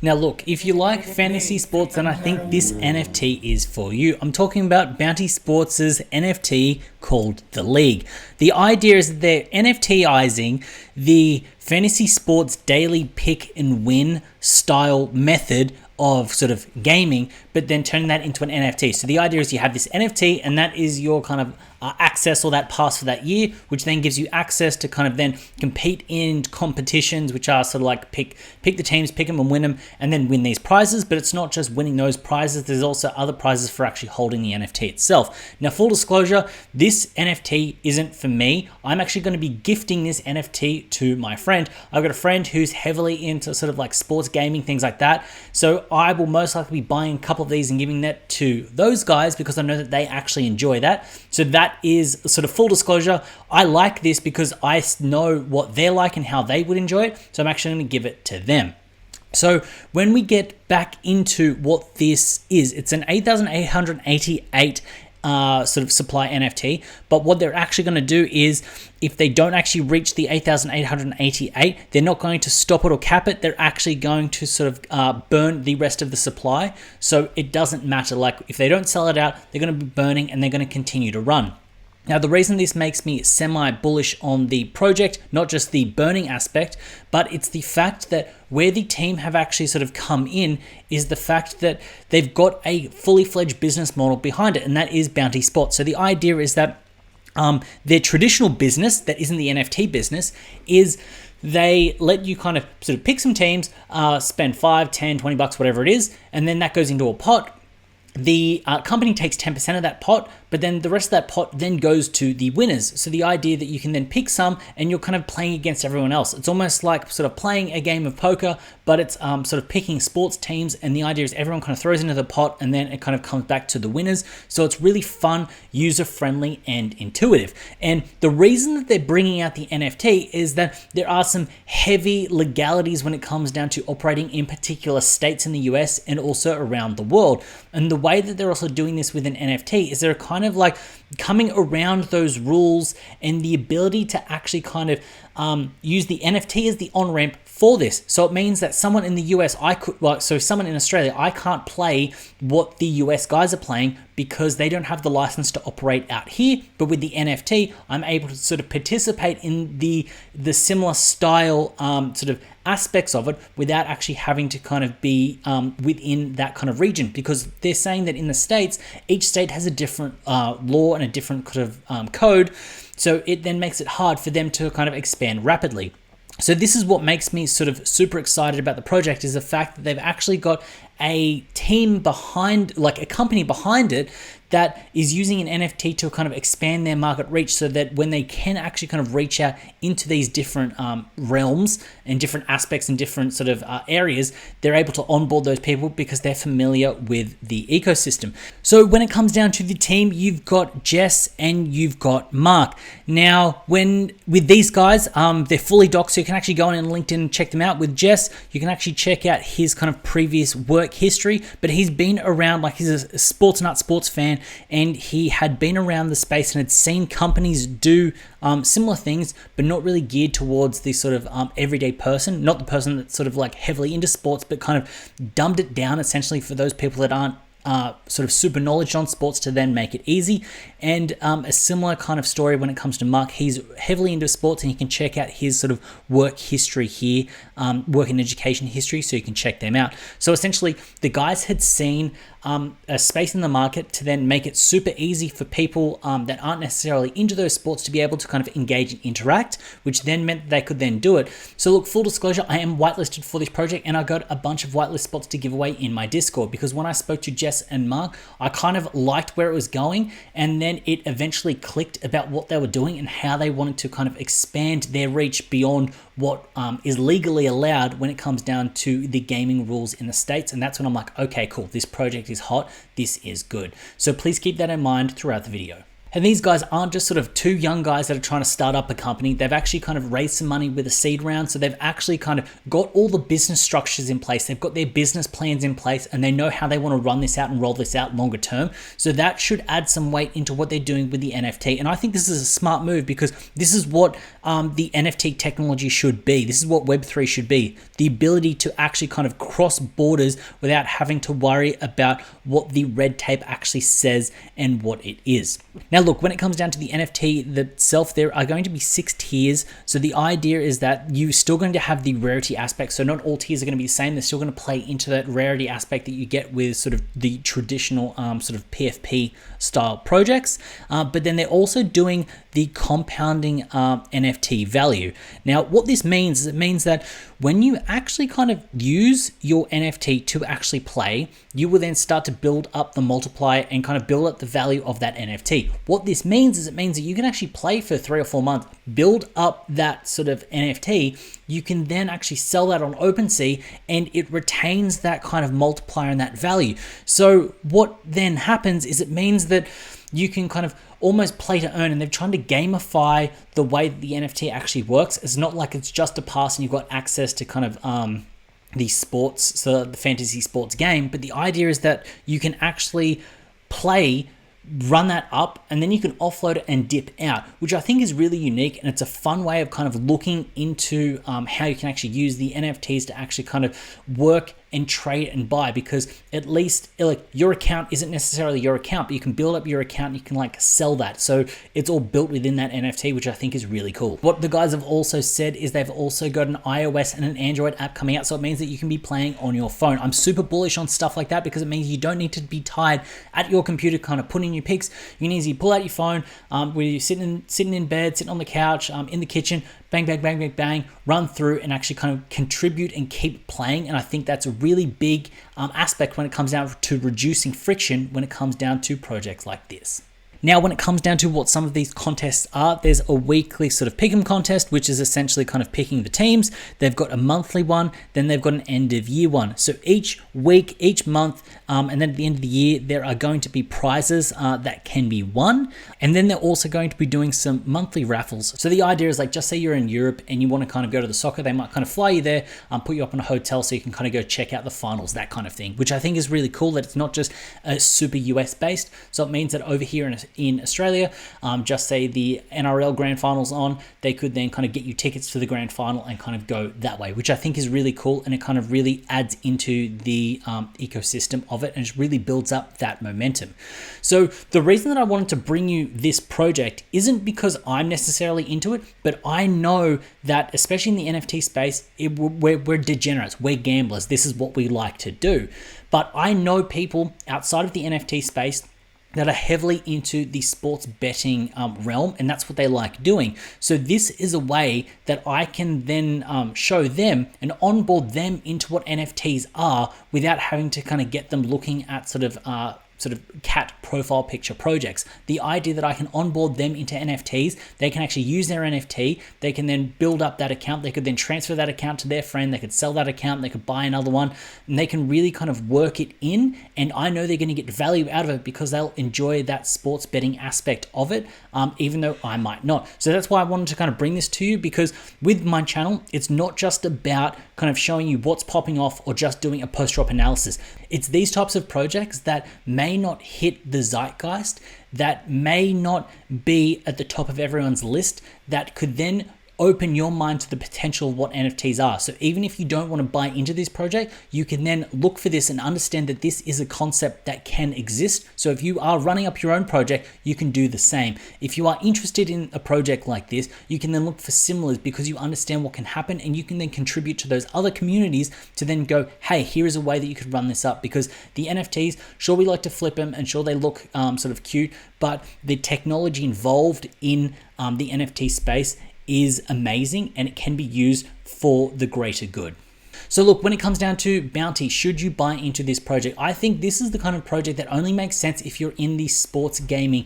Now look, if you like fantasy sports, then I think this NFT is for you. I'm talking about Bounty Sports' NFT called The League. The idea is that they're NFTizing the fantasy sports daily pick and win style method of sort of gaming, but then turning that into an NFT. So the idea is you have this NFT and that is your kind of access or that pass for that year, which then gives you access to kind of then compete in competitions, which are sort of like pick the teams, pick them and win them, and then win these prizes. But it's not just winning those prizes. There's also other prizes for actually holding the NFT itself. Now, full disclosure, this NFT isn't for me. I'm actually going to be gifting this NFT to my friend. I've got a friend who's heavily into sort of like sports gaming, things like that. So I will most likely be buying a couple of these and giving that to those guys because I know that they actually enjoy that. So that is sort of full disclosure. I like this because I know what they're like and how they would enjoy it. So I'm actually going to give it to them. So when we get back into what this is, it's an 8,888 sort of supply NFT, but what they're actually going to do is if they don't actually reach the 8,888, they're not going to stop it or cap it. They're actually going to sort of burn the rest of the supply. So it doesn't matter. Like if they don't sell it out, they're going to be burning and they're going to continue to run. Now, the reason this makes me semi-bullish on the project, not just the burning aspect, but it's the fact that where the team have actually sort of come in is the fact that they've got a fully fledged business model behind it, and that is Bounty Sports. So the idea is that their traditional business, that isn't the NFT business, is they let you kind of sort of pick some teams, spend 5, 10, 20 bucks, whatever it is, and then that goes into a pot. The company takes 10% of that pot, but then the rest of that pot then goes to the winners. So the idea that you can then pick some and you're kind of playing against everyone else. It's almost like sort of playing a game of poker, but it's sort of picking sports teams, and the idea is everyone kind of throws into the pot and then it kind of comes back to the winners. So it's really fun, user-friendly, and intuitive. And the reason that they're bringing out the NFT is that there are some heavy legalities when it comes down to operating in particular states in the US and also around the world. And the way that they're also doing this with an NFT is they're kind of like coming around those rules and the ability to actually kind of use the NFT as the on-ramp for this. So it means that someone in the US, someone in Australia, I can't play what the US guys are playing because they don't have the license to operate out here. But with the NFT, I'm able to sort of participate in the similar style sort of aspects of it without actually having to kind of be within that kind of region, because they're saying that in the States, each state has a different law and a different kind of code. So it then makes it hard for them to kind of expand rapidly. So this is what makes me sort of super excited about the project, is the fact that they've actually got a team behind, like a company behind it, that is using an NFT to kind of expand their market reach, so that when they can actually kind of reach out into these different realms and different aspects and different sort of areas, they're able to onboard those people because they're familiar with the ecosystem. So when it comes down to the team, you've got Jess and you've got Mark. Now, with these guys, they're fully doxed, so you can actually go on LinkedIn and check them out. With Jess, you can actually check out his kind of previous work history, but he's been around, like he's a sports fan, and he had been around the space and had seen companies do similar things, but not really geared towards the sort of everyday person, not the person that's sort of like heavily into sports, but kind of dumbed it down essentially for those people that aren't sort of super knowledge on sports to then make it easy. And a similar kind of story when it comes to Mark. He's heavily into sports, and you can check out his sort of work history here, work and education history, so you can check them out. So essentially, the guys had seen a space in the market to then make it super easy for people that aren't necessarily into those sports to be able to kind of engage and interact, which then meant they could then do it. So look, full disclosure, I am whitelisted for this project, and I got a bunch of whitelist spots to give away in my Discord, because when I spoke to Jess and Mark, I kind of liked where it was going, and then it eventually clicked about what they were doing and how they wanted to kind of expand their reach beyond what is legally allowed when it comes down to the gaming rules in the States. And that's when I'm like, okay, cool, this project is hot, this is good. So please keep that in mind throughout the video. And these guys aren't just sort of two young guys that are trying to start up a company. They've actually kind of raised some money with a seed round. So they've actually kind of got all the business structures in place. They've got their business plans in place and they know how they want to run this out and roll this out longer term. So that should add some weight into what they're doing with the NFT. And I think this is a smart move because this is what the NFT technology should be. This is what Web3 should be. The ability to actually kind of cross borders without having to worry about what the red tape actually says and what it is. Now look, when it comes down to the NFT itself, there are going to be 6 tiers. So the idea is that you're still going to have the rarity aspect. So not all tiers are going to be the same. They're still going to play into that rarity aspect that you get with sort of the traditional sort of PFP style projects. But then they're also doing the compounding NFT value. Now, what this means is it means that when you actually kind of use your NFT to actually play, you will then start to build up the multiplier and kind of build up the value of that NFT. What this means is it means that you can actually play for 3 or 4 months, build up that sort of NFT. You can then actually sell that on OpenSea and it retains that kind of multiplier and that value. So what then happens is it means that you can kind of almost play to earn, and they're trying to gamify the way that the NFT actually works. It's not like it's just a pass and you've got access to kind of the sports, so the fantasy sports game, but the idea is that you can actually play, run that up, and then you can offload it and dip out, which I think is really unique. And it's a fun way of kind of looking into how you can actually use the NFTs to actually kind of work and trade and buy, because at least like your account isn't necessarily your account, but you can build up your account and you can like sell that. So it's all built within that NFT, which I think is really cool. What the guys have also said is they've also got an iOS and an Android app coming out. So it means that you can be playing on your phone. I'm super bullish on stuff like that because it means you don't need to be tied at your computer, kind of putting your pics. You can easily pull out your phone, where you're sitting in bed, sitting on the couch, in the kitchen, bang, bang, bang, bang, bang, run through and actually kind of contribute and keep playing. And I think that's a really big aspect when it comes down to reducing friction when it comes down to projects like this. Now, when it comes down to what some of these contests are, there's a weekly sort of pick'em contest, which is essentially kind of picking the teams. They've got a monthly one, then they've got an end of year one. So each week, each month, and then at the end of the year, there are going to be prizes that can be won. And then they're also going to be doing some monthly raffles. So the idea is like, just say you're in Europe and you want to kind of go to the soccer, they might kind of fly you there, put you up in a hotel so you can kind of go check out the finals, that kind of thing, which I think is really cool that it's not just super US based. So it means that over here in Australia, just say the NRL grand finals on, they could then kind of get you tickets to the grand final and kind of go that way, which I think is really cool. And it kind of really adds into the ecosystem of it and just really builds up that momentum. So the reason that I wanted to bring you this project isn't because I'm necessarily into it, but I know that especially in the NFT space, we're degenerates, we're gamblers. This is what we like to do. But I know people outside of the NFT space that are heavily into the sports betting realm, and that's what they like doing. So this is a way that I can then show them and onboard them into what NFTs are without having to kind of get them looking at sort of cat profile picture projects. The idea that I can onboard them into NFTs, they can actually use their NFT, they can then build up that account, they could then transfer that account to their friend, they could sell that account, they could buy another one, and they can really kind of work it in, and I know they're going to get value out of it because they'll enjoy that sports betting aspect of it, even though I might not. So that's why I wanted to kind of bring this to you, because with my channel, it's not just about kind of showing you what's popping off or just doing a post-drop analysis. It's these types of projects that may not hit the zeitgeist, that may not be at the top of everyone's list, that could then open your mind to the potential of what NFTs are. So even if you don't want to buy into this project, you can then look for this and understand that this is a concept that can exist. So if you are running up your own project, you can do the same. If you are interested in a project like this, you can then look for similars because you understand what can happen, and you can then contribute to those other communities to then go, hey, here is a way that you could run this up. Because the NFTs, sure, we like to flip them and sure they look sort of cute, but the technology involved in the NFT space is amazing, and it can be used for the greater good. So look, when it comes down to Bounty, should you buy into this project? I think this is the kind of project that only makes sense if you're in the sports gaming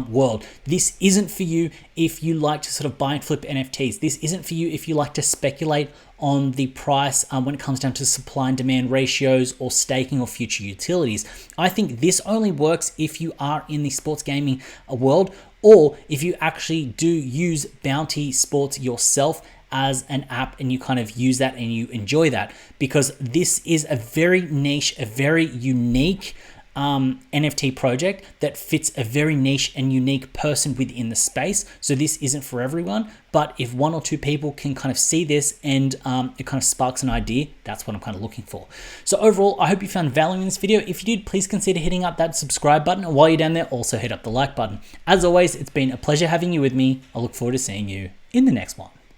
world. This isn't for you if you like to sort of buy and flip NFTs. This isn't for you if you like to speculate on the price when it comes down to supply and demand ratios or staking or future utilities. I think this only works if you are in the sports gaming world, or if you actually do use Bounty Sports yourself as an app and you kind of use that and you enjoy that, because this is a very niche, a very unique NFT project that fits a very niche and unique person within the space. So this isn't for everyone, but if one or two people can kind of see this and it kind of sparks an idea, that's what I'm kind of looking for. So overall, I hope you found value in this video. If you did, please consider hitting up that subscribe button, and while you're down there, also hit up the like button. As always, it's been a pleasure having you with me. I look forward to seeing you in the next one.